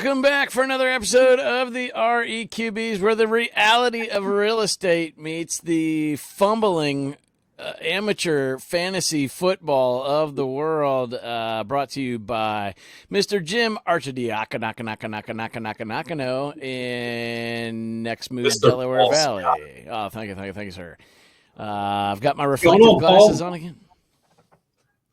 Welcome back for another episode of the REQBs, where the reality of real estate meets the fumbling amateur fantasy football of the world. Brought to you by Mr. Jim Archidiakonakano in Next Move, Delaware Paul Valley. Oh, thank you, sir. I've got my Going reflective on, glasses Paul? on again.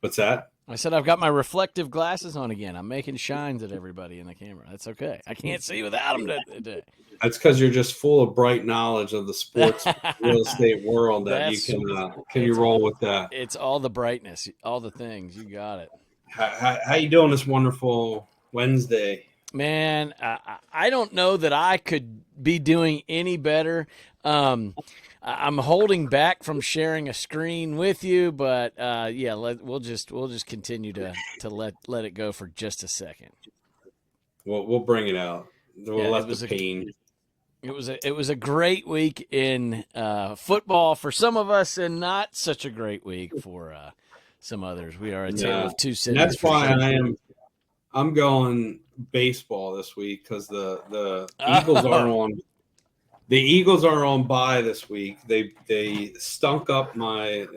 What's that? I said I've got my reflective glasses on again. I'm making shines at everybody in the camera. That's okay. I can't see without them today. That's because you're just full of bright knowledge of the sports real estate world that That's- you can you roll with that. It's all the brightness, all the things. You got it. How you doing this wonderful Wednesday? Man, I don't know that I could be doing any better. I'm holding back from sharing a screen with you, but yeah, we'll just continue to let it go for just a second. We'll bring it out. We'll let the pain. It was a great week in football for some of us, and not such a great week for some others. We are a tale of two cities. That's why I'm going baseball this week, because the Eagles are on. The Eagles are on bye this week. They stunk up my.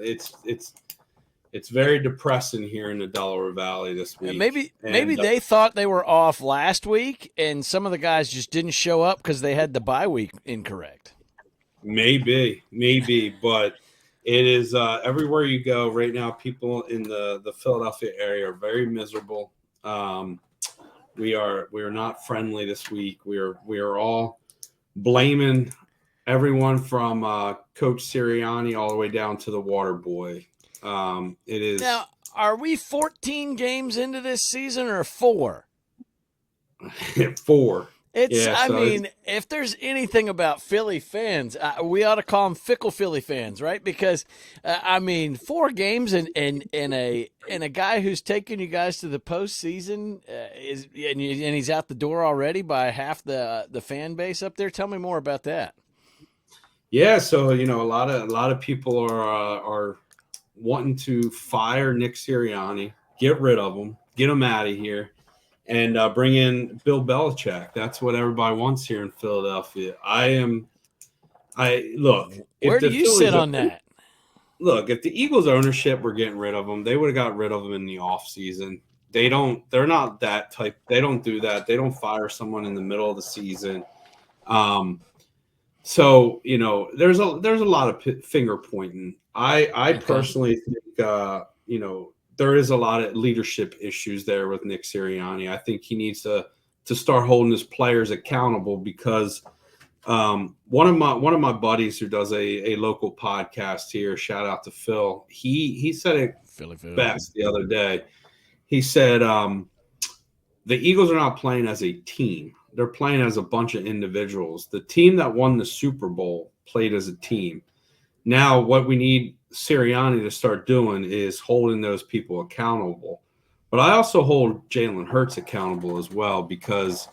It's very depressing here in the Delaware Valley this week. Maybe they thought they were off last week, and some of the guys just didn't show up because they had the bye week incorrect. Maybe, but it is everywhere you go right now. People in the Philadelphia area are very miserable. We are not friendly this week. We are all blaming everyone from Coach Sirianni all the way down to the water boy. It is now. Are we 14 games into this season or 4? 4. It's. Yeah, I mean, if there's anything about Philly fans, we ought to call them fickle Philly fans, right? Because I mean, 4 games and a guy who's taking you guys to the postseason and he's out the door already by half the fan base up there. Tell me more about that. Yeah, so a lot of people are wanting to fire Nick Sirianni, get rid of him, get him out of here, and bring in Bill Belichick. That's what everybody wants here in Philadelphia. Look. Where do you sit on that? Look, if the Eagles ownership were getting rid of him, they would have got rid of him in the offseason. They're not that type. They don't do that. They don't fire someone in the middle of the season. So there's a lot of finger pointing. I personally think there is a lot of leadership issues there with Nick Sirianni. I think he needs to start holding his players accountable, because one of my buddies who does a local podcast here, shout out to Phil, he said it best the other day. He said the Eagles are not playing as a team. They're playing as a bunch of individuals. The team that won the Super Bowl played as a team. Now, what we need Sirianni to start doing is holding those people accountable. But I also hold Jalen Hurts accountable as well, because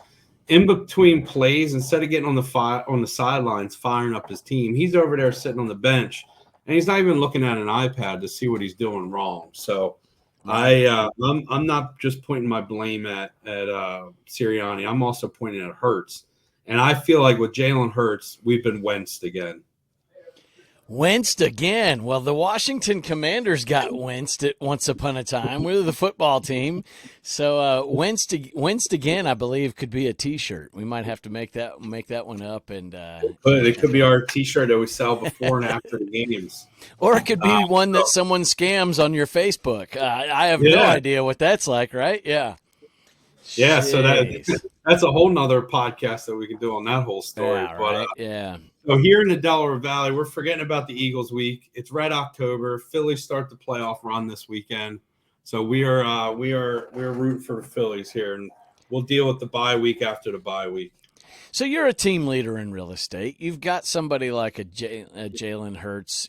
in between plays, instead of getting on the sidelines firing up his team, he's over there sitting on the bench, and he's not even looking at an iPad to see what he's doing wrong. So I'm not just pointing my blame at Sirianni. I'm also pointing at Hurts. And I feel like with Jalen Hurts, we've been Wentzed again. Wentzed again. Well, the Washington Commanders got Wentzed at once upon a time. We're the football team. So Wentzed again, I believe, could be a T-shirt. We might have to make that one up. And it could be our T-shirt that we sell before and after the games. Or it could be one that someone scams on your Facebook. I have no idea what that's like, right? Yeah. Yeah, so that's a whole nother podcast that we can do on that whole story. Yeah, but yeah. So here in the Delaware Valley, we're forgetting about the Eagles week. It's Red October. Phillies start the playoff run this weekend, so we're rooting for the Phillies here, and we'll deal with the bye week after the bye week. So you're a team leader in real estate. You've got somebody like a Jalen Hurts,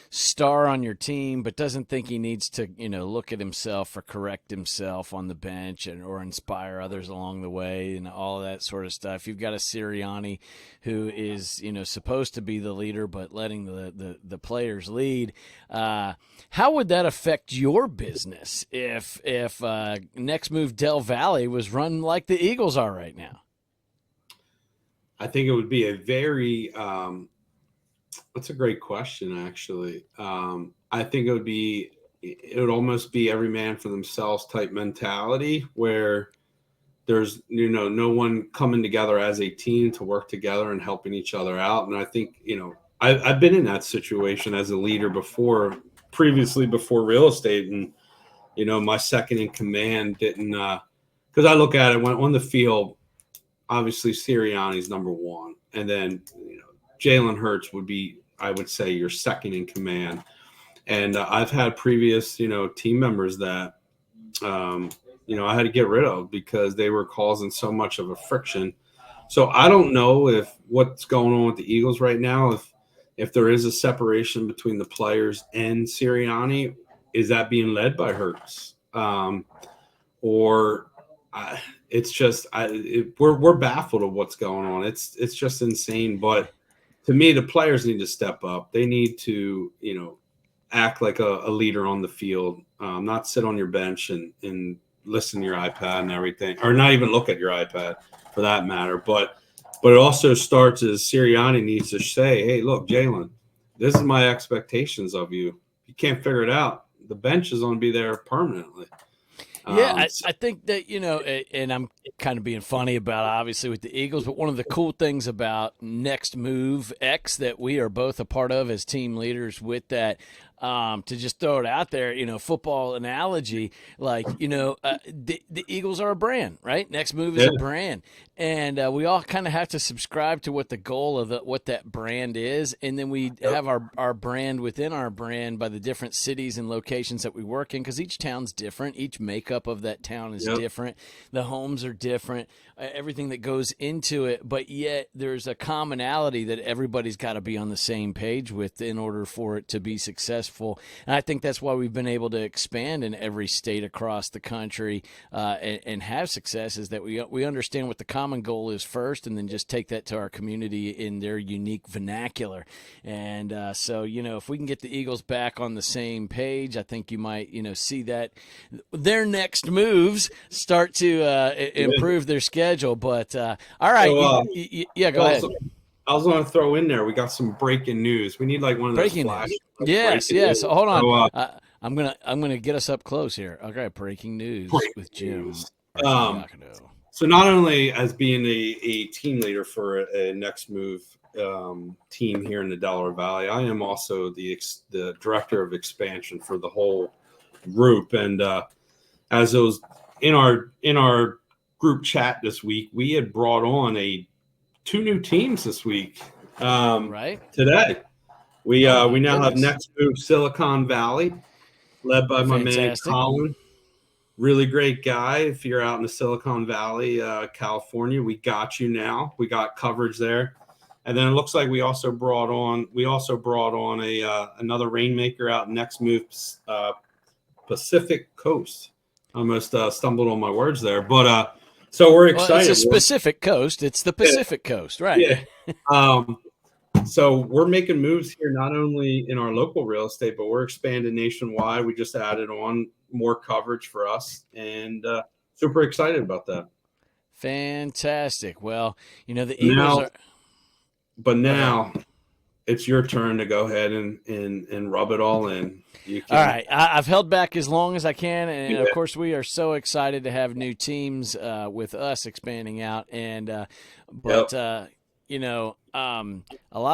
star on your team, but doesn't think he needs to, look at himself or correct himself on the bench or inspire others along the way and all of that sort of stuff. You've got a Sirianni who is, supposed to be the leader, but letting the players lead. How would that affect your business if Next Move Del Valle was run like the Eagles are right now? I think it would be a very that's a great question, actually. I think it would almost be every man for themselves type mentality where there's no one coming together as a team to work together and helping each other out. And I think I've been in that situation as a leader before, previously before real estate, and my second in command didn't because I look at it when on the field. Obviously, Sirianni's number one, and then Jalen Hurts would be, I would say, your second in command. And I've had previous team members that I had to get rid of because they were causing so much of a friction. So I don't know if what's going on with the Eagles right now, if there is a separation between the players and Sirianni, is that being led by Hurts? Or it's just we're baffled of what's going on. It's just insane. But to me, the players need to step up. They need to act like a leader on the field, not sit on your bench and listen to your iPad and everything, or not even look at your iPad for that matter. But it also starts as Sirianni needs to say, hey, look, Jalen, this is my expectations of you. If you can't figure it out, the bench is going to be there permanently. Yeah, I think that, and I'm kind of being funny about it, obviously, with the Eagles, but one of the cool things about Next Move X that we are both a part of as team leaders with that, to just throw it out there, football analogy, like, the Eagles are a brand, right? Next Move is a brand. And we all kind of have to subscribe to what the goal of what that brand is. And then we have our brand within our brand by the different cities and locations that we work in, because each town's different. Each makeup of that town is different. The homes are different, everything that goes into it. But yet there's a commonality that everybody's got to be on the same page with in order for it to be successful. And I think that's why we've been able to expand in every state across the country and have success, is that we understand what the common goal is first, and then just take that to our community in their unique vernacular. And so, if we can get the Eagles back on the same page, I think you might, see that their next moves start to improve their schedule. But all right, so, yeah, go ahead. I was going to throw in there. We got some breaking news. We need like one of those flash. Yes. News. Hold on. So, I'm gonna get us up close here. Okay, breaking news with Jim. So not only as being a team leader for a Next Move team here in the Delaware Valley, I am also the director of expansion for the whole group. And as those in our group chat this week, we had brought on two new teams this week. Right today, we now have Next Move Silicon Valley, led by my man Colin. Really great guy. If you're out in the Silicon Valley, California, we got you now. We got coverage there. And then it looks like we also brought on another rainmaker out Next Move Pacific Coast. Almost stumbled on my words there, but so we're excited. Well, it's a specific coast. It's the Pacific Coast, right? Yeah. So we're making moves here, not only in our local real estate, but we're expanding nationwide. We just added on more coverage for us, and super excited about that. Fantastic. Well, the Eagles are. But now it's your turn to go ahead and rub it all in. All right. I've held back as long as I can. And, of course, we are so excited to have new teams with us expanding out. And a lot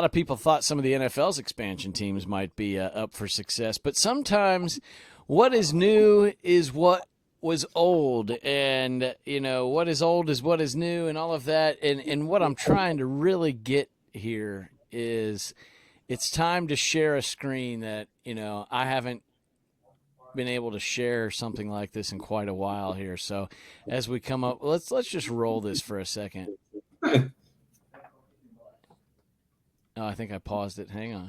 of people thought some of the NFL's expansion teams might be up for success. But sometimes what is new is what was old. And, what is old is what is new and all of that. And what I'm trying to really get here is it's time to share a screen that, I haven't been able to share something like this in quite a while here. So as we come up, let's just roll this for a second. Oh, I think I paused it. Hang on.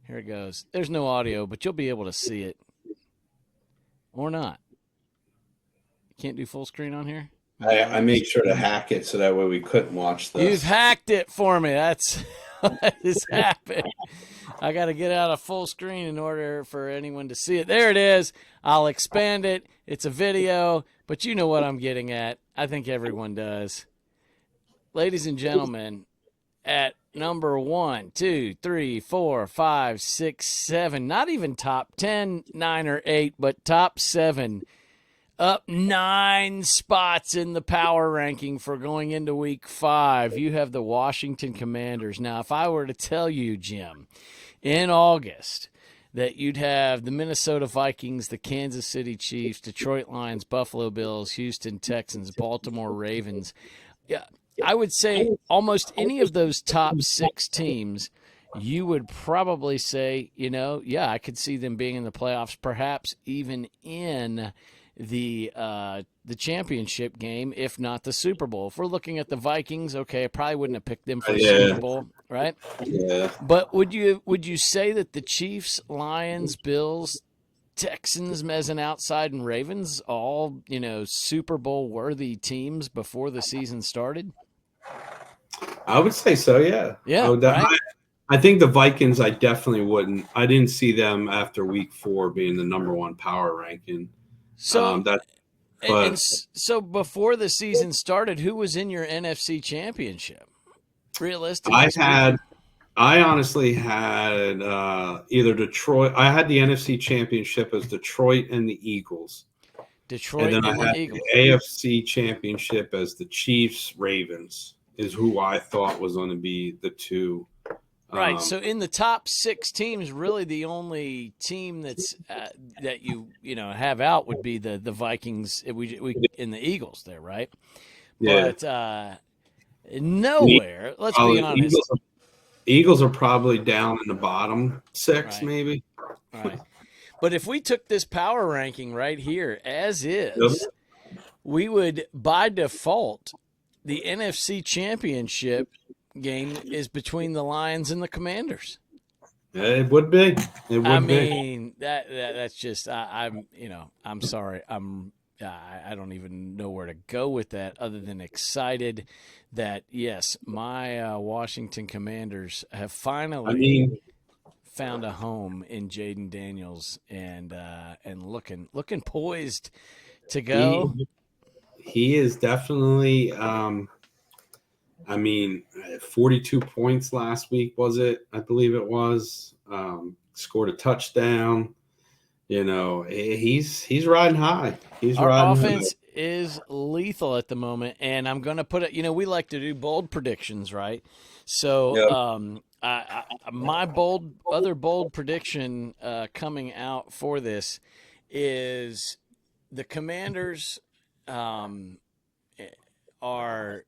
Here it goes. There's no audio, but you'll be able to see it. Or not. Can't do full screen on here? I made sure to hack it so that way we couldn't watch this. You've hacked it for me. That's what has happened. I got to get out of full screen in order for anyone to see it. There it is. I'll expand it. It's a video, but you know what I'm getting at. I think everyone does. Ladies and gentlemen, at number 1, 2, 3, 4, 5, 6, 7, not even top 10, 9, or 8, but top 7, up 9 spots in the power ranking for going into week 5. You have the Washington Commanders. Now, if I were to tell you, Jim, in August, that you'd have the Minnesota Vikings, the Kansas City Chiefs, Detroit Lions, Buffalo Bills, Houston Texans, Baltimore Ravens, yeah, I would say almost any of those top 6 teams, you would probably say, yeah, I could see them being in the playoffs, perhaps even in the championship game, if not the Super Bowl. If we're looking at the Vikings, okay, I probably wouldn't have picked them for the Super Bowl, right? Yeah. But would you say that the Chiefs, Lions, Bills, Texans as an outside, and Ravens all, Super Bowl worthy teams before the season started? I would say so, yeah. Yeah, right? I think the Vikings, I definitely wouldn't. I didn't see them after week 4 being the number 1 power ranking. So, so before the season started, who was in your NFC Championship? Realistically speaking. I honestly had either Detroit. I had the NFC Championship as Detroit and the Eagles. Detroit and then I had Eagles. The AFC Championship as the Chiefs Ravens is who I thought was going to be the 2. Right. So in the top 6 teams, really the only team that's that you have out would be the Vikings. We in the Eagles there, right? Yeah. But nowhere. Let's be honest. Eagles are probably down in the bottom 6, right. maybe. Right. But if we took this power ranking right here as is, we would by default the NFC Championship game is between the Lions and the Commanders. It would be. It would be. I mean, that's just I'm sorry. I don't even know where to go with that other than excited that yes, my Washington Commanders have finally found a home in Jaden Daniels and looking poised to go. He is definitely 42 points last week, was it? I believe it was. Scored a touchdown. He's riding high. Our offense is lethal at the moment, and I'm going to put it. We like to do bold predictions, right? So, my other bold prediction coming out for this is the Commanders are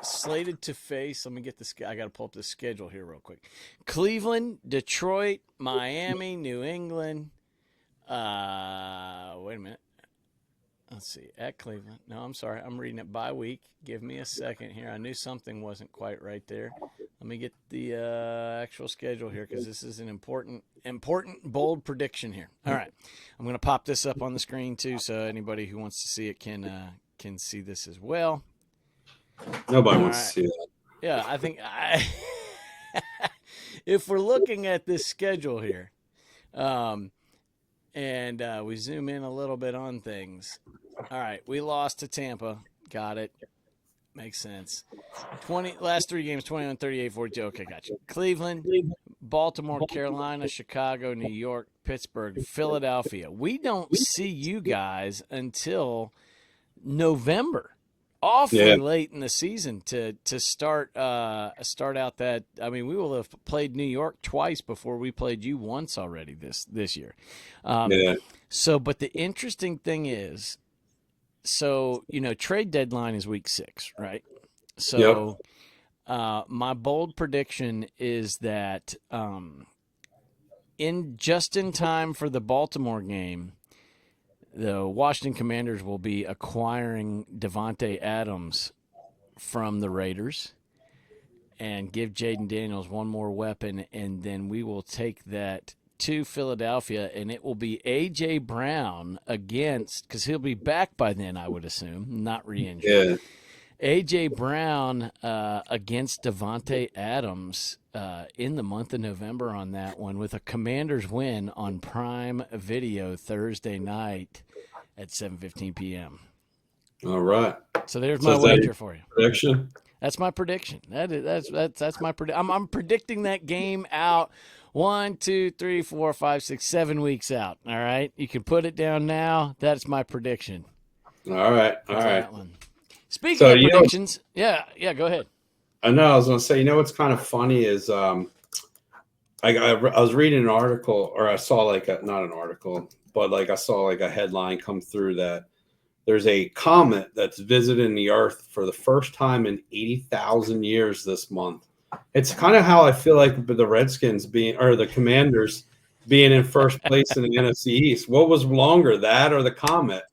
slated to face. Let me get this. I got to pull up the schedule here real quick. Cleveland, Detroit, Miami, New England. Wait a minute. Let's see. At Cleveland. No, I'm sorry. I'm reading it by week. Give me a second here. I knew something wasn't quite right there. Let me get the actual schedule here because this is an important, bold prediction here. All right. I'm going to pop this up on the screen too so anybody who wants to see it can see this as well. Nobody wants to see that. Yeah, I think if we're looking at this schedule here, and we zoom in a little bit on things. All right, we lost to Tampa. Got it. Makes sense. Last 3 games, 21, 38, 42. Okay, gotcha. Cleveland, Baltimore, Carolina, Chicago, New York, Pittsburgh, Philadelphia. We don't see you guys until November. Awfully late in the season to start out that. I mean, we will have played New York twice before we played you once already this year. So, but the interesting thing is, trade deadline is week 6, right? So, my bold prediction is that in time for the Baltimore game, the Washington Commanders will be acquiring Devontae Adams from the Raiders and give Jaden Daniels one more weapon, and then we will take that to Philadelphia, and it will be A.J. Brown against, because he'll be back by then, I would assume, not re-injured. Yeah. A.J. Brown against Devontae Adams in the month of November on that one, with a Commanders win on Prime Video Thursday night at 7:15 p.m. All right. So there's So my is that your wager for you. prediction? That's my prediction. That's my prediction. I'm predicting that game out 1, 2, 3, 4, 5, 6, 7 weeks out. All right, you can put it down now. That's my prediction All right. for All right. that one. Speaking So of predictions, yeah, go ahead. I know I was gonna say, what's kind of funny is I was reading an article, or I saw like not an article, but like I saw like a headline come through that there's a comet that's visiting the Earth for the first time in 80,000 years this month. It's kind of how I feel like the Redskins being, or the Commanders being in first place in the NFC East. What was longer, that or the comet?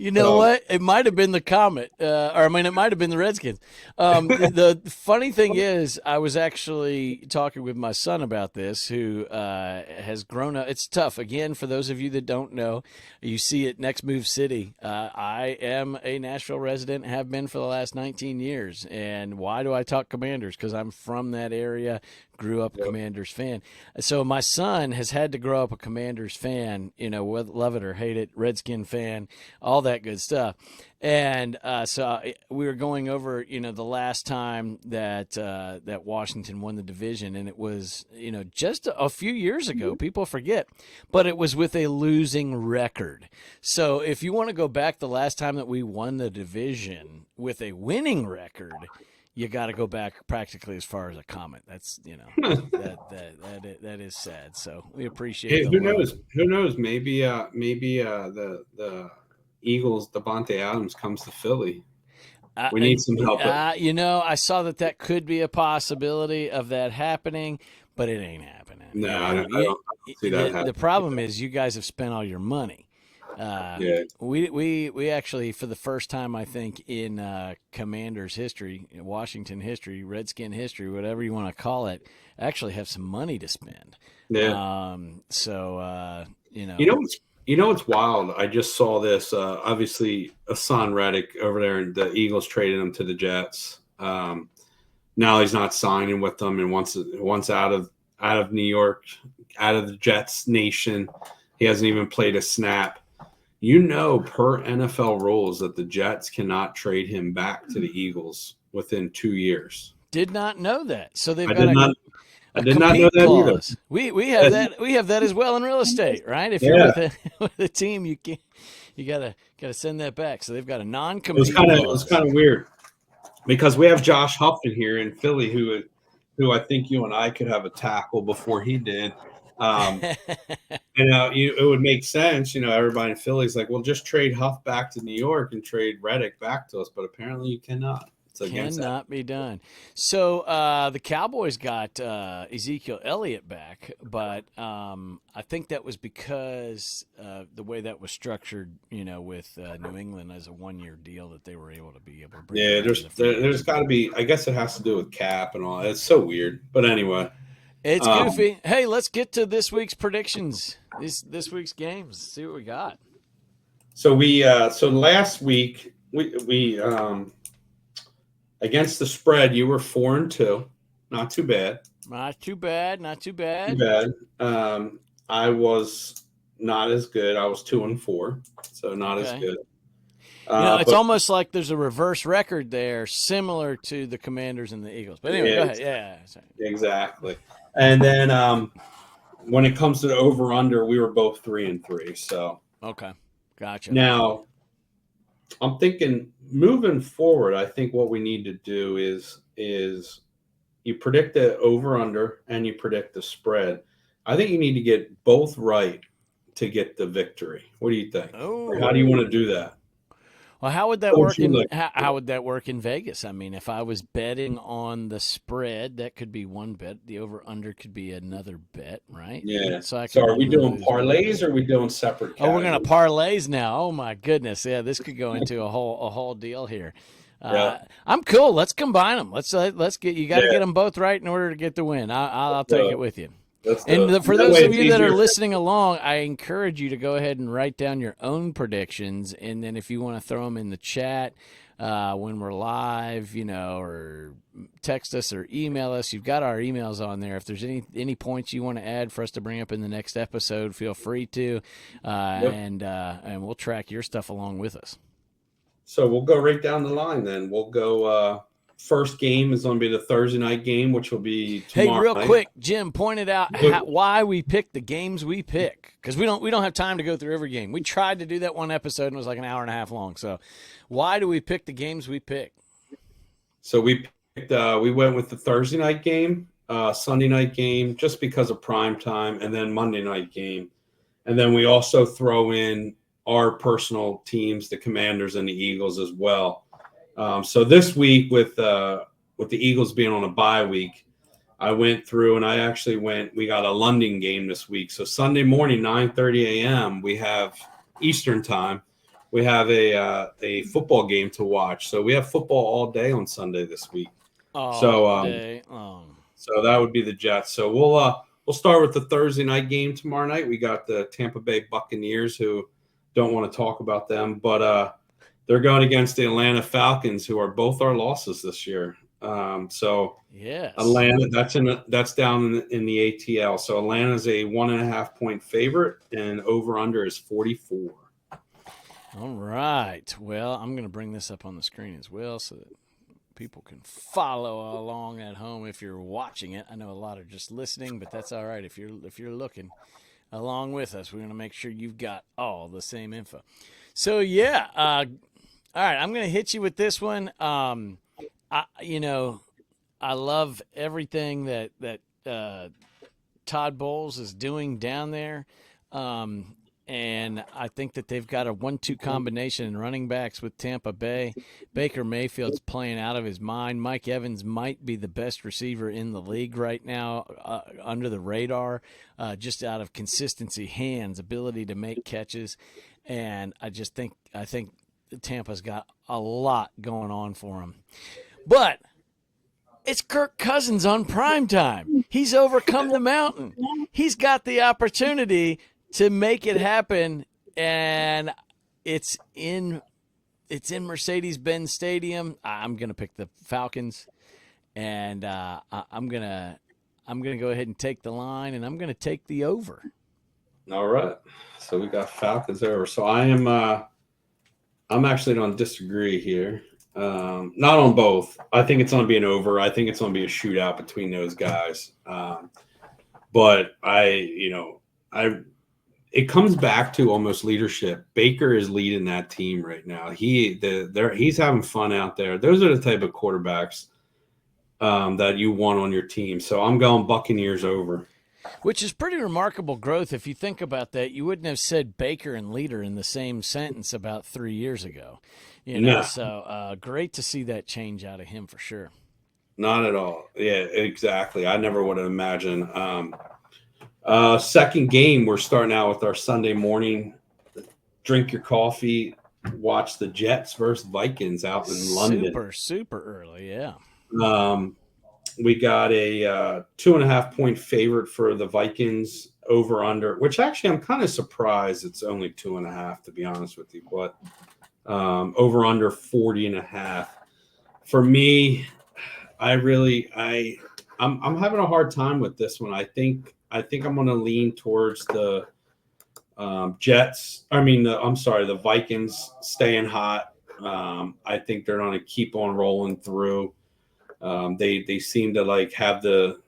You know So, what? It might have been the Comet, it might have been the Redskins. The funny thing is, I was actually talking with my son about this, who has grown up. It's tough. Again, for those of you that don't know, you see it Next Move City. I am a Nashville resident, have been for the last 19 years. And why do I talk Commanders? Because I'm from that area, grew up a Commanders fan. So my son has had to grow up a Commanders fan, love it or hate it, Redskin fan, all that good stuff. And so we were going over, the last time that that Washington won the division, and it was, just a few years ago. People forget, but it was with a losing record. So if you want to go back the last time that we won the division with a winning record, you got to go back practically as far as a Comet. That's that is sad. So we appreciate. hey, who knows? Who knows? Maybe the Eagles, Devontae Adams comes to Philly. We need some help. I saw that could be a possibility of that happening, but it ain't happening. No, I don't see that happening. The problem is you guys have spent all your money. We actually, for the first time, I think, in Commanders history, Washington history, Redskin history, whatever you want to call it, actually have some money to spend. Yeah. You know what's wild? I just saw this. Obviously, Hassan Reddick over there, and the Eagles traded him to the Jets. Now he's not signing with them, and once out of New York, out of the Jets nation, he hasn't even played a snap. Per NFL rules, that the Jets cannot trade him back to the Eagles within 2 years. Did not know that. So they've I got I did not know that clause. either. We have that. We have that as well in real estate, right? If you're with a team, you gotta send that back. So they've got a non-compete. It was kind of weird because we have Josh Huff in here in Philly, who I think you and I could have a tackle before he did. It would make sense. Everybody in Philly's like, well, just trade Huff back to New York and trade Reddick back to us. But apparently you cannot. It's cannot be done. So the Cowboys got Ezekiel Elliott back, but I think that was because the way that was structured, with New England as a 1-year deal, that they were able to bring. Yeah, there's got to be. I guess it has to do with cap and all. It's so weird, but anyway. It's goofy. Hey, let's get to this week's predictions. This week's games. See what we got. So last week we against the spread, you were 4-2. Not too bad. Not too bad. I was not as good. I was 2-4, so not as good. It's almost like there's a reverse record there, similar to the Commanders and the Eagles. But anyway, go ahead. Yeah, exactly. And then when it comes to the over/under, we were both 3-3. So okay, gotcha. Now, I'm thinking moving forward, I think what we need to do is you predict the over/under and you predict the spread. I think you need to get both right to get the victory. What do you think? Oh. Or how do you want to do that? Well, how would that What would work you in like? how would that work in Vegas? I mean, if I was betting on the spread, that could be one bet. The over under could be another bet, right? Yeah. So I So could are we win or doing lose one way. parlays or are we doing separate Oh, we're gonna categories? parlays now. Oh my goodness, yeah, this could go into a whole deal here. Yeah. I'm cool. Let's combine them. Let's get. You got to get Yeah. them both right in order to get the win. I'll Do take it it. with you. Let's do And it. for That those way of it's you that are easier. listening along, I encourage you to go ahead and write down your own predictions. And then if you want to throw them in the chat when we're live, or text us or email us, you've got our emails on there. If there's any points you want to add for us to bring up in the next episode, feel free to, Yep. and we'll track your stuff along with us. So we'll go right down the line then. We'll go first game is going to be the Thursday night game, which will be Hey, tomorrow real night. quick, Jim pointed out why we pick the games we pick, because we don't have time to go through every game. We tried to do that one episode and it was like an hour and a half long. So, why do we pick the games we pick? So we went with the Thursday night game, Sunday night game, just because of prime time, and then Monday night game, and then we also throw in our personal teams, the Commanders and the Eagles as well. So this week with the Eagles being on a bye week, I went through and I actually we got a London game this week. So Sunday morning, 9:30 a.m., we have Eastern time. We have a football game to watch. So we have football all day on Sunday this week. All So day long. so that would be the Jets. So we'll start with the Thursday night game tomorrow night. We got the Tampa Bay Buccaneers, who don't want to talk about them, but they're going against the Atlanta Falcons, who are both our losses this year. So Yes. Atlanta, that's down in the ATL. So Atlanta's a 1.5-point favorite, and over under is 44. All right. Well, I'm going to bring this up on the screen as well so that people can follow along at home if you're watching it. I know a lot are just listening, but that's all right. If you're looking along with us, we're going to make sure you've got all the same info. So yeah, all right. I'm going to hit you with this one. I love everything that Todd Bowles is doing down there. And I think that they've got a 1-2 combination in running backs with Tampa Bay. Baker Mayfield's playing out of his mind. Mike Evans might be the best receiver in the league right now, under the radar, just out of consistency, hands, ability to make catches. And I think Tampa's got a lot going on for him. But it's Kirk Cousins on primetime. He's overcome the mountain. He's got the opportunity to make it happen, and it's in Mercedes-Benz Stadium. I'm gonna pick the Falcons, and I'm gonna go ahead and take the line, and I'm gonna take the over. All right. So we got Falcons over. So I'm actually going to disagree here. Not on both. I think it's going to be an over. I think it's going to be a shootout between those guys. But it comes back to almost leadership. Baker is leading that team right now. He's having fun out there. Those are the type of quarterbacks that you want on your team. So I'm going Buccaneers over. Which is pretty remarkable growth if you think about that. You wouldn't have said Baker and leader in the same sentence about 3 years ago. No. So great to see that change out of him for sure. Not at all. Yeah, exactly. I never would have imagined. Second game, we're starting out with our Sunday morning. Drink your coffee, watch the Jets versus Vikings out in London. Super early, yeah. We got a 2.5-point favorite for the Vikings over under, which actually I'm kind of surprised it's only 2.5, to be honest with you. But over under 40.5. For me, I'm having a hard time with this one. I think I'm going to lean towards the Jets. The Vikings staying hot. I think they're going to keep on rolling through. They seem to have the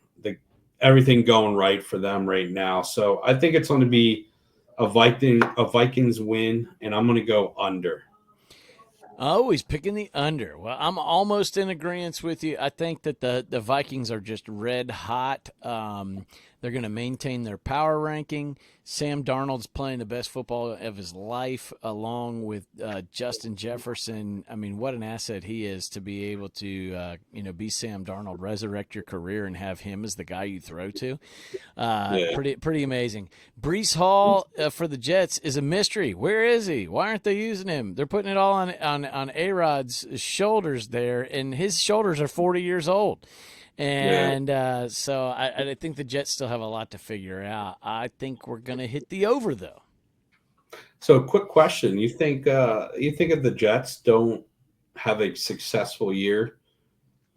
everything going right for them right now. So I think it's going to be a Vikings win, and I'm going to go under. Oh, he's picking the under. Well, I'm almost in agreement with you. I think that the Vikings are just red hot. They're going to maintain their power ranking. Sam Darnold's playing the best football of his life, along with Justin Jefferson. I mean, what an asset he is to be able to, be Sam Darnold, resurrect your career, and have him as the guy you throw to. Yeah. Pretty amazing. Brees Hall for the Jets is a mystery. Where is he? Why aren't they using him? They're putting it all on A-Rod's shoulders there, and his shoulders are 40 years old. Yeah. And so I think the Jets still have a lot to figure out. I think we're going to hit the over, though. So, quick question: you think if the Jets don't have a successful year,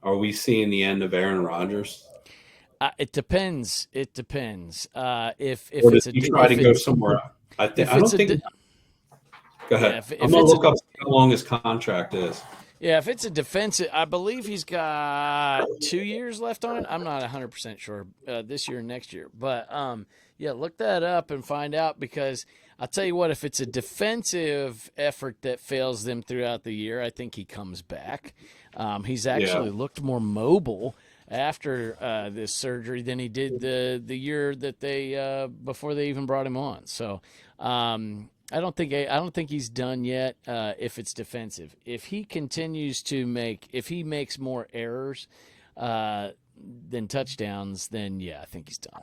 are we seeing the end of Aaron Rodgers, It depends. It depends. If or does it's a he try to if go it's somewhere else? if I it's don't a think. Go yeah ahead. I'm if gonna it's a look up how long his contract is. Yeah, if it's a defensive, I believe he's got 2 years left on it. I'm not 100% sure this year and next year. But yeah, look that up and find out, because I'll tell you what, if it's a defensive effort that fails them throughout the year, I think he comes back. He's Yeah. actually looked more mobile after this surgery than he did the year that they before they even brought him on. So I don't think he's done yet. If it's defensive, if he makes more errors uh, than touchdowns, then yeah, I think he's done.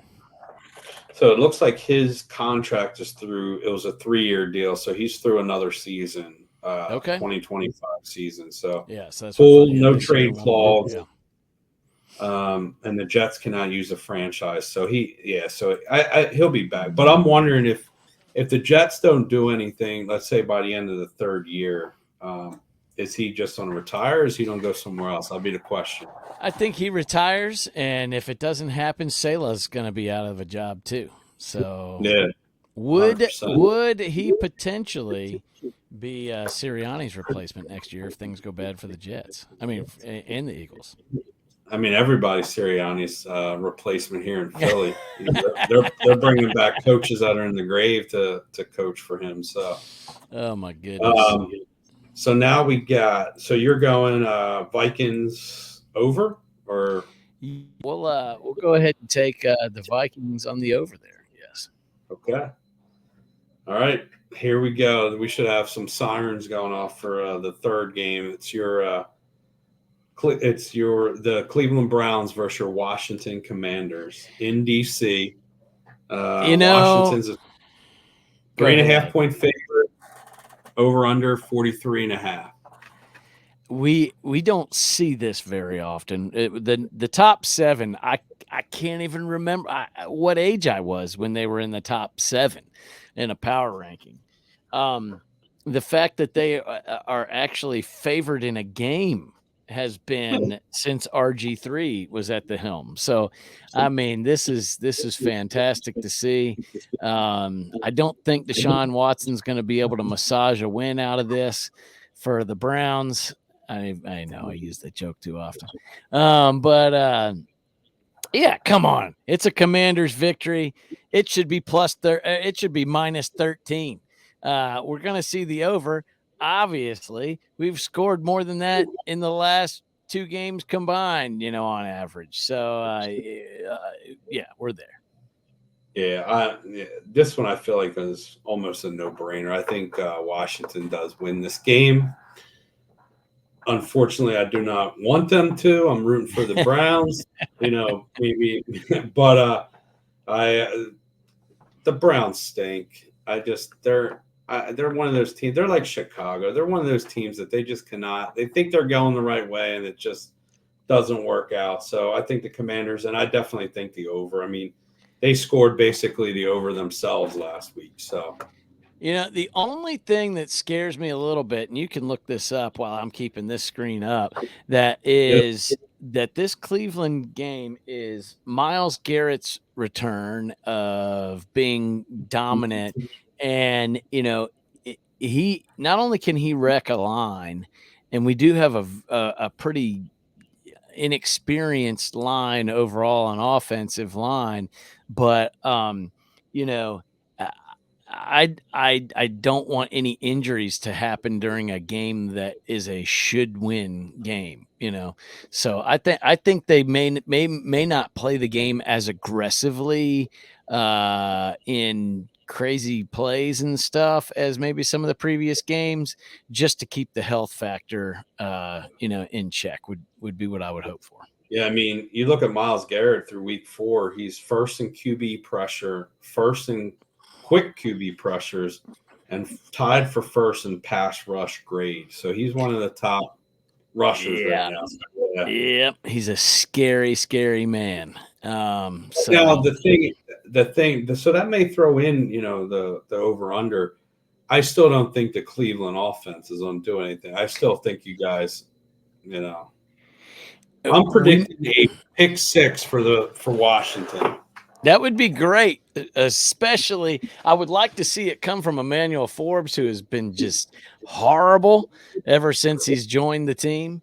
So it looks like his contract is through. It was a 3-year deal, so he's through another season, Okay. 2025 season. So Yeah. So that's what I thought. full Yeah, no this year trade one more. clause. Yeah. And the Jets cannot use a franchise. So he'll be back. But I'm wondering if the Jets don't do anything, let's say by the end of the third year, is he just going to retire? Or is he going to go somewhere else? That'll be the question. I think he retires, and if it doesn't happen, Salah's going to be out of a job too. So Yeah, would 100%. would he potentially be Sirianni's replacement next year if things go bad for the Jets? I mean, and the Eagles. I mean, everybody's Sirianni's replacement here in Philly. They're bringing back coaches that are in the grave to coach for him. So, Oh my goodness. um, so now we got. So you're going Vikings over or We'll go ahead and take the Vikings on the over there. Yes. okay? All right, here we go. We should have some sirens going off for the third game. It's the Cleveland Browns versus your Washington Commanders in DC. You know, Washington's a go three and a half ahead. point favorite, over under 43 and a half. We don't see this very often. The top seven, I can't even remember what age I was when they were in the top seven in a power ranking. Um, the fact that they are actually favored in a game has been since RG3 was at the helm. So, I mean, this is fantastic to see. I don't think Deshaun Watson's going to be able to massage a win out of this for the Browns. I know I use that joke too often, but yeah, come on, it's a Commanders victory. It should be it should be minus 13. We're gonna see the over. Obviously, we've scored more than that in the last two games combined, on average. So yeah, we're there. Yeah, this one I feel like is almost a no brainer. I think Washington does win this game. Unfortunately, I do not want them to. I'm rooting for the Browns. Maybe, but I the Browns stink. They're one of those teams. They're like Chicago. They're one of those teams that they just cannot. They think they're going the right way, and it just doesn't work out. So I think the Commanders, and I definitely think the over. I mean, they scored basically the over themselves last week. So The only thing that scares me a little bit, and you can look this up while I'm keeping this screen up, that yep. is that this Cleveland game is Miles Garrett's return of being dominant. And, he not only can he wreck a line, and we do have a pretty inexperienced line overall, an offensive line, but, you know, I don't want any injuries to happen during a game that is a should win game, you know. So I think they may not play the game as aggressively in crazy plays and stuff as maybe some of the previous games, just to keep the health factor in check would be what I would hope for. Yeah, I mean, you look at Miles Garrett through week 4, he's first in QB pressure, first in quick QB pressures, and tied for first in pass rush grade. So he's one of the top rushers right Yeah. now. Yeah. Yep, he's a scary, scary man. Now So so that may throw in, the over under. I still don't think the Cleveland offense is going to do anything. I still think you guys, you know, I'm we predicting a pick 6 for Washington. that would be great, especially I would like to see it come from Emmanuel Forbes, who has been just horrible ever since he's joined the team.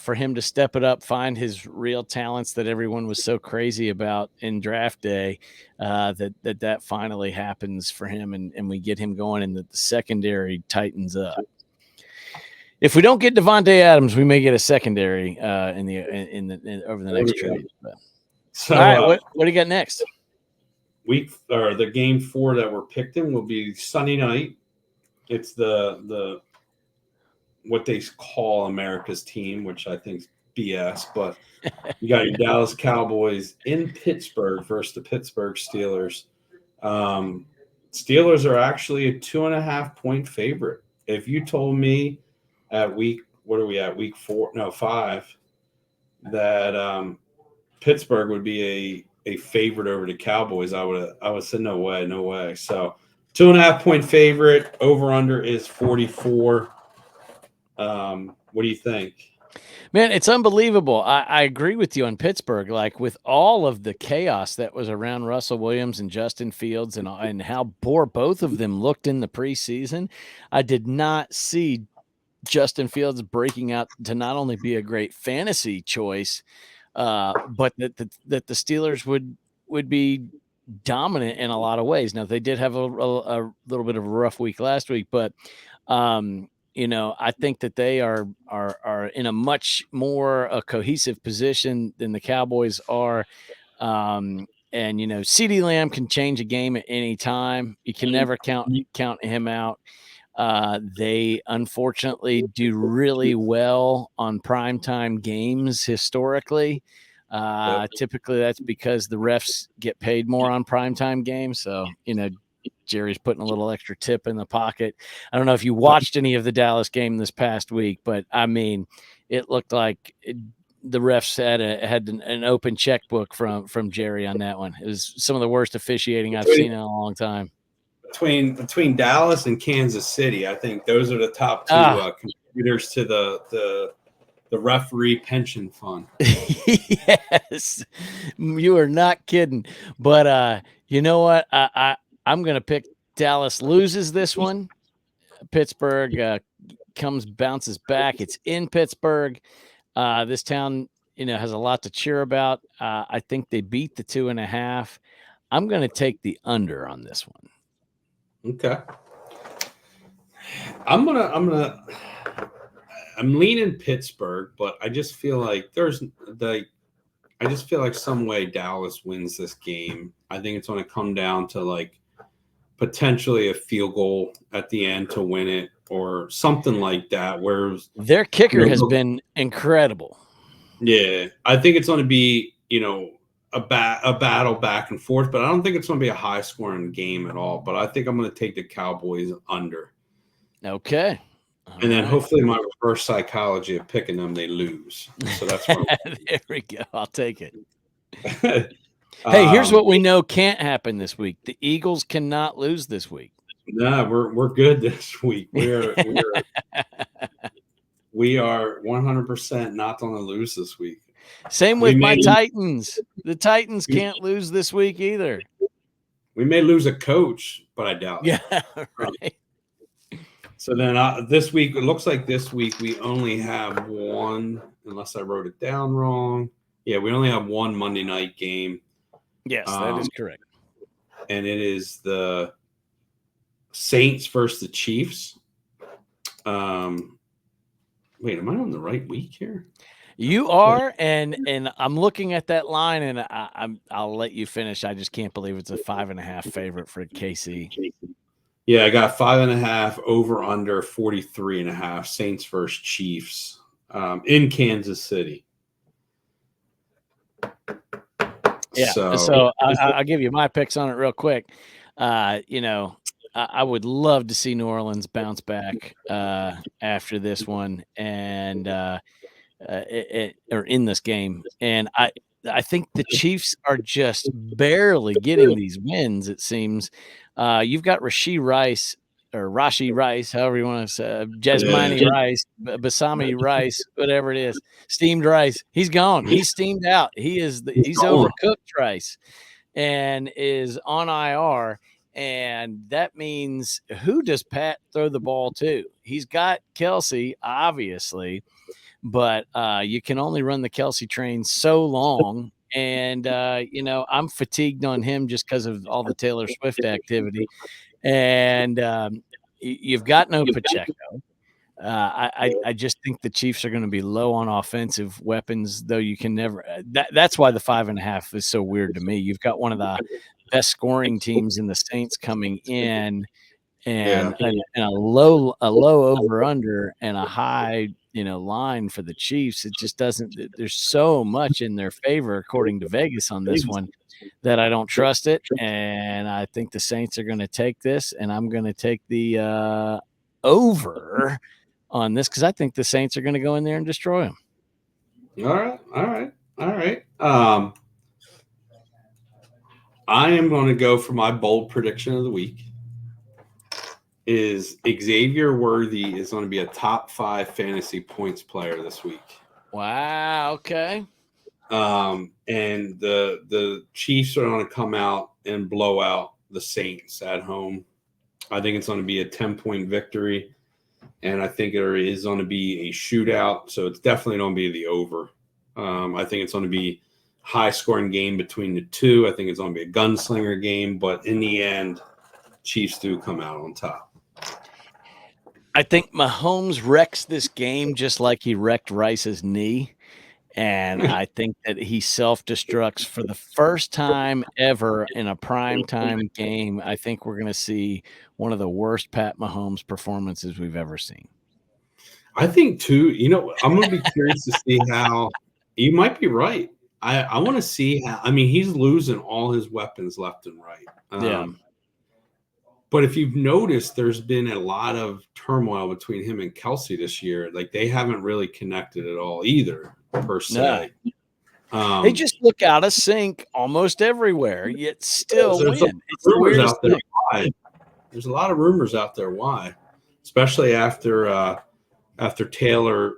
For him to step it up, find his real talents that everyone was so crazy about in draft day, that finally happens for him, and we get him going, and the secondary tightens up. If we don't get Devontae Adams, we may get a secondary over the next trade. But, So all right, what do you got next? the game 4 that we're picked in will be Sunday night. It's the what they call America's team, which I think is BS, but you got your Dallas Cowboys in Pittsburgh versus the Pittsburgh Steelers. Steelers are actually a 2.5-point favorite. If you told me at what are we at, week 4? No, 5, that Pittsburgh would be a favorite over the Cowboys, I would say no way, no way. So 2.5-point favorite. Over under is 44. What do you think? Man, it's unbelievable. I agree with you on Pittsburgh. Like, with all of the chaos that was around Russell Williams and Justin Fields, and how poor both of them looked in the preseason, I did not see Justin Fields breaking out to not only be a great fantasy choice, but that the Steelers would be dominant in a lot of ways. Now, they did have a little bit of a rough week last week, but I think that they are in a much more cohesive position than the Cowboys are. And CeeDee Lamb can change a game at any time. You can never count him out. They unfortunately do really well on primetime games historically. Typically, that's because the refs get paid more on primetime games. So, Jerry's putting a little extra tip in the pocket. I don't know if you watched any of the Dallas game this past week, but I mean, it looked like the refs had an open checkbook from Jerry on that one. It was some of the worst officiating I've seen in a long time. Between Dallas and Kansas City, I think those are the top two contributors to the referee pension fund. Yes, you are not kidding. But you know what? I'm going to pick Dallas loses this one. Pittsburgh bounces back. It's in Pittsburgh. This town, has a lot to cheer about. I think they beat the 2.5. I'm going to take the under on this one. Okay. I'm leaning Pittsburgh, but I just feel like some way Dallas wins this game. I think it's going to come down to potentially a field goal at the end to win it or something like that. Where their kicker has been incredible. Yeah, I think it's going to be a battle back and forth, but I don't think it's going to be a high scoring game at all. But I think I'm going to take the Cowboys under. Okay. And then hopefully my reverse psychology of picking them, they lose. So that's what there we go. I'll take it. Hey, here's what we know can't happen this week. The Eagles cannot lose this week. No, we're good this week. We are 100% not going to lose this week. Same with my Titans. The Titans can't lose this week either. We may lose a coach, but I doubt it. Yeah, right. So then this week, it looks like this week we only have one, unless I wrote it down wrong. Yeah, we only have one Monday night game. Yes, that is correct. And it is the Saints versus the Chiefs. Wait, am I on the right week here? You are, and I'm looking at that line, and I'll let you finish. I just can't believe it's a 5.5 favorite for KC. Yeah, I got 5.5 over under 43.5. Saints versus Chiefs in Kansas City. Yeah, so I'll give you my picks on it real quick. I would love to see New Orleans bounce back after this one, and or in this game, and I think the Chiefs are just barely getting these wins. It seems you've got Rashi Rice, however you want to say, Jasmine Rice, Basami Rice, whatever it is, steamed rice. He's gone. He's steamed out. He's overcooked rice and is on IR. And that means who does Pat throw the ball to? He's got Kelsey, obviously, but you can only run the Kelsey train so long. And, I'm fatigued on him just because of all the Taylor Swift activity. And you've got no Pacheco. I just think the Chiefs are going to be low on offensive weapons, though you can never. That's why the 5.5 is so weird to me. You've got one of the best scoring teams in the Saints coming in, and a low over under and a high line for the Chiefs. It just doesn't. There's so much in their favor according to Vegas on this one that I don't trust it, and I think the Saints are going to take this, and I'm going to take the over on this because I think the Saints are going to go in there and destroy them. All right. I am going to go for my bold prediction of the week. Is Xavier Worthy is going to be a top 5 fantasy points player this week. Wow. Okay. And the Chiefs are going to come out and blow out the Saints at home. I think it's going to be a 10-point victory, and I think there is going to be a shootout. So it's definitely going to be the over. I think it's going to be high-scoring game between the two. I think it's going to be a gunslinger game, but in the end, Chiefs do come out on top. I think Mahomes wrecks this game just like he wrecked Rice's knee. And I think that he self-destructs for the first time ever in a primetime game. I think we're going to see one of the worst Pat Mahomes performances we've ever seen. I think, too, I'm going to be curious to see how – you might be right. I want to see how – I mean, he's losing all his weapons left and right. Yeah. But if you've noticed, there's been a lot of turmoil between him and Kelsey this year. Like, they haven't really connected at all either, per se. No. They just look out of sync almost everywhere, yet still win. It's the weirdest thing. Why. There's a lot of rumors out there why, especially after Taylor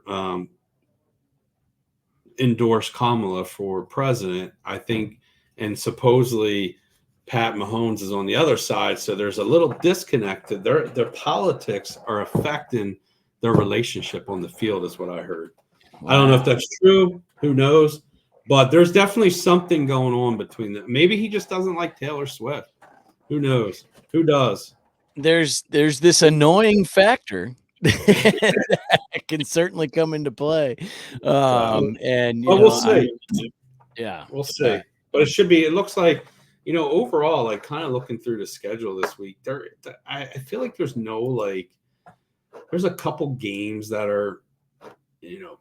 endorsed Kamala for president, I think, and supposedly – Pat Mahomes is on the other side, so there's a little disconnect. Their politics are affecting their relationship on the field, is what I heard. Wow. I don't know if that's true. Who knows? But there's definitely something going on between them. Maybe he just doesn't like Taylor Swift. Who knows? Who does? There's this annoying factor that can certainly come into play. And we'll see. We'll see. But it should be. It looks like. Overall, like kind of looking through the schedule this week, I feel like there's a couple games that are,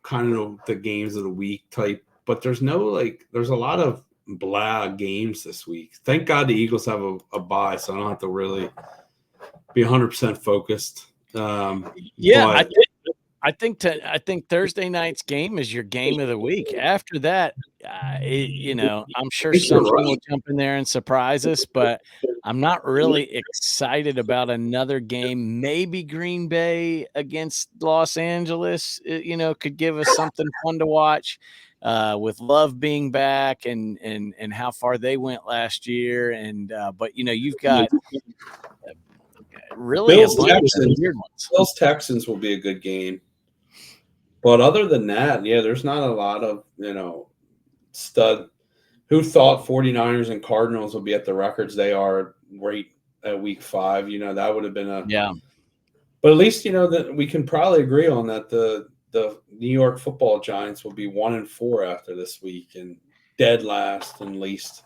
kind of the games of the week type, but there's a lot of blah games this week. Thank God the Eagles have a bye, so I don't have to really be 100% focused. I think Thursday night's game is your game of the week. After that, I'm sure something will jump in there and surprise us, but I'm not really excited about another game. Maybe Green Bay against Los Angeles, could give us something fun to watch with Love being back and how far they went last year. But you've got really a bunch of weird ones. Bills Texans will be a good game. But other than that, there's not a lot of, stud. Who thought 49ers and Cardinals would be at the records they are right at week 5. That would have been a. Yeah. But at least that we can probably agree on that the New York Football Giants will be 1-4 after this week and dead last and least.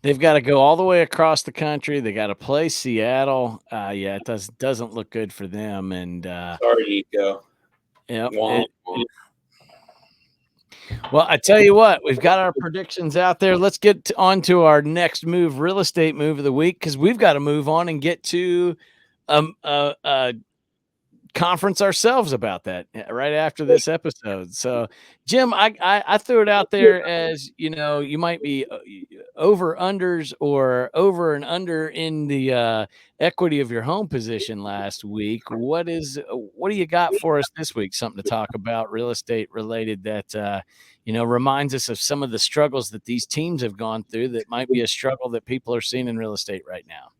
They've got to go all the way across the country. They got to play Seattle. Yeah, it doesn't look good for them. And Sorry, Nico. yep, Womp womp. well, I tell you what, we've got our predictions out there. Let's get on to our next move, real estate move of the week, because we've got to move on and get to conference ourselves about that right after this episode. So, Jim, I threw it out there as you might be over unders or over and under in the equity of your home position last week. What do you got for us this week? Something to talk about real estate related that reminds us of some of the struggles that these teams have gone through that might be a struggle that people are seeing in real estate right now.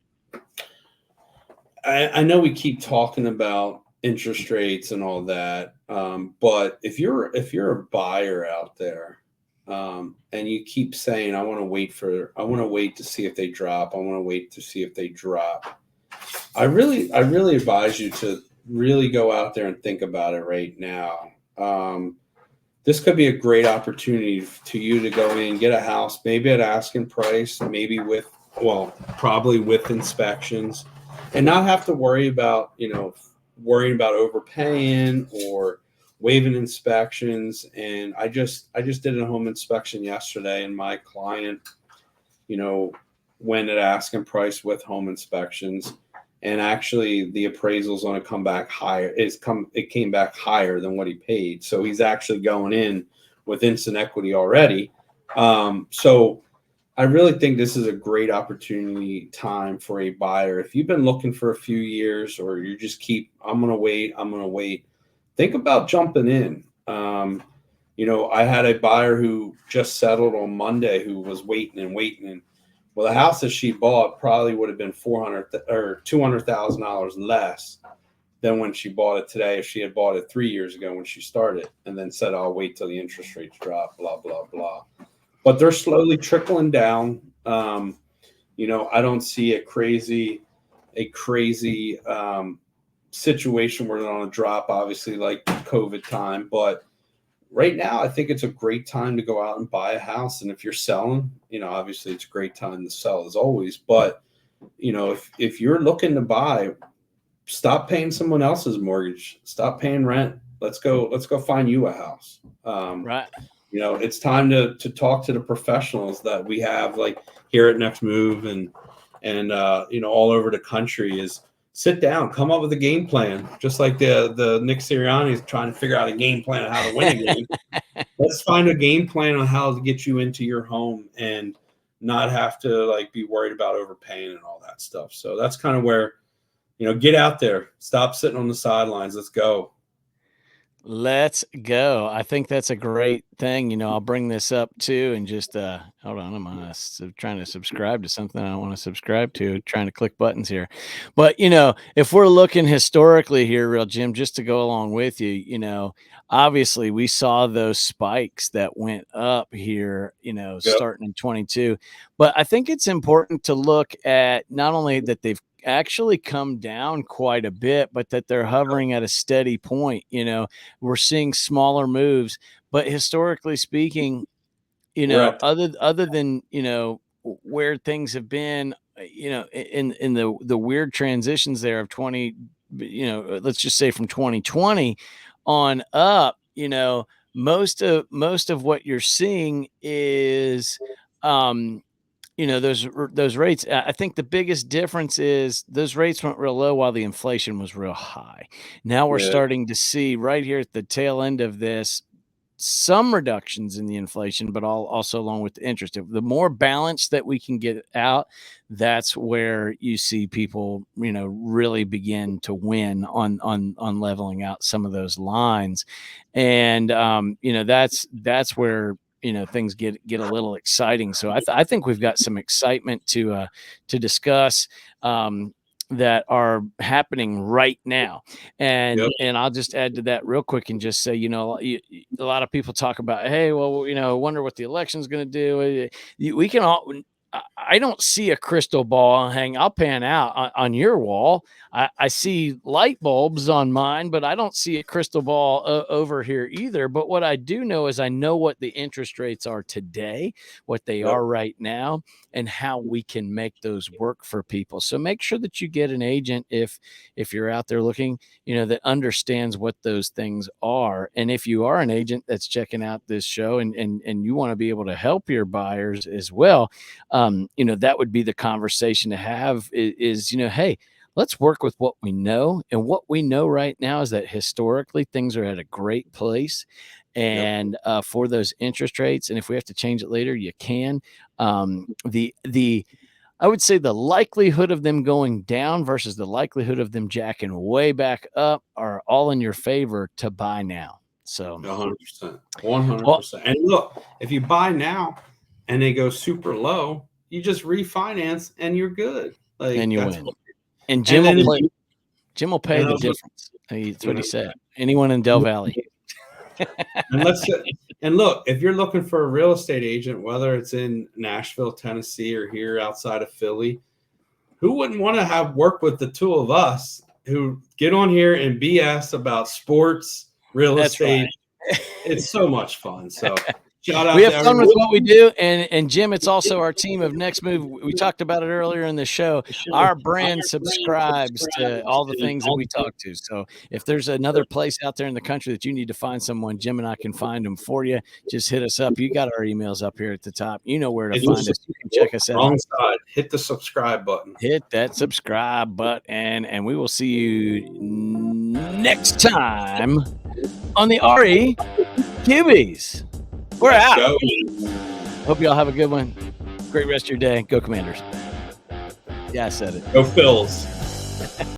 I know we keep talking about interest rates and all that, but if you're a buyer out there, and you keep saying, I want to wait to see if they drop, I really advise you to really go out there and think about it right now. This could be a great opportunity to you to go in, get a house, maybe at asking price, maybe probably with inspections, and not have to worry about overpaying or waiving inspections. And I just did a home inspection yesterday, and my client, went at asking price with home inspections, and actually the appraisal's going to come back higher. It came back higher than what he paid, so he's actually going in with instant equity already. So I really think this is a great opportunity time for a buyer. If you've been looking for a few years, or you just I'm going to wait, think about jumping in. I had a buyer who just settled on Monday who was waiting. And well, the house that she bought probably would have been $400,000 or $200,000 less than when she bought it today if she had bought it 3 years ago when she started, and then said, I'll wait till the interest rates drop, blah, blah, blah. But they're slowly trickling down. I don't see a crazy situation where they're on a drop, obviously, like COVID time. But right now, I think it's a great time to go out and buy a house. And if you're selling, obviously it's a great time to sell as always. But, if you're looking to buy, stop paying someone else's mortgage, stop paying rent. Let's go find you a house. Right. It's time to talk to the professionals that we have, like here at Next Move and all over the country. Is sit down, come up with a game plan, just like the Nick Sirianni is trying to figure out a game plan on how to win a game. Let's find a game plan on how to get you into your home and not have to be worried about overpaying and all that stuff. So that's kind of where, get out there, stop sitting on the sidelines. Let's go. Let's go. I think that's a great thing. I'll bring this up too and just hold on. I'm trying to subscribe to something I don't want to subscribe to, trying to click buttons here. But if we're looking historically here, Real Jim, just to go along with you, obviously we saw those spikes that went up here, starting in 22. But I think it's important to look at not only that they've actually come down quite a bit, but that they're hovering at a steady point. We're seeing smaller moves, but historically speaking, Correct. other than, where things have been, in the weird transitions there of 20, let's just say from 2020 on up, most of what you're seeing is, those rates. I think the biggest difference is those rates went real low while the inflation was real high. Now we're starting to see right here at the tail end of this some reductions in the inflation, but also along with the interest. The more balance that we can get out, that's where you see people, really begin to win on leveling out some of those lines. And, that's where, things get a little exciting. So I think we've got some excitement to discuss, that are happening right now. And I'll just add to that real quick and just say, a lot of people talk about, hey, well, I wonder what the election is going to do. We can all, I don't see a crystal ball hang. I'll pan out on your wall. I see light bulbs on mine, but I don't see a crystal ball over here either. But what I do know is I know what the interest rates are today, what they Yep. are right now, and how we can make those work for people. So make sure that you get an agent if you're out there looking, that understands what those things are. And if you are an agent that's checking out this show and you want to be able to help your buyers as well, that would be the conversation to have is, hey, let's work with what we know. And what we know right now is that historically things are at a great place. And for those interest rates, and if we have to change it later, you can. I would say the likelihood of them going down versus the likelihood of them jacking way back up are all in your favor to buy now. So 100%, 100%. And look, if you buy now and they go super low, you just refinance and you're good. Like, and you that's win. what, And Jim and will pay the difference. That's what he said. Anyone in Del Valley. And look, if you're looking for a real estate agent, whether it's in Nashville, Tennessee, or here outside of Philly, who wouldn't want to have work with the two of us who get on here and BS about sports, real estate? Right. It's so much fun. So shout out. We have fun with what we do, and Jim, it's also our team of Next Move. We talked about it earlier in the show. Our brand subscribes to all the things that we talk to. So if there's another place out there in the country that you need to find someone, Jim and I can find them for you. Just hit us up. You got our emails up here at the top. You know where to find us. You can check us out. Wrong side. Hit the subscribe button. Hit that subscribe button, and we will see you next time on the RE QBs. We're out. Go. Hope you all have a good one. Great rest of your day. Go Commanders. Yeah, I said it. Go Phils.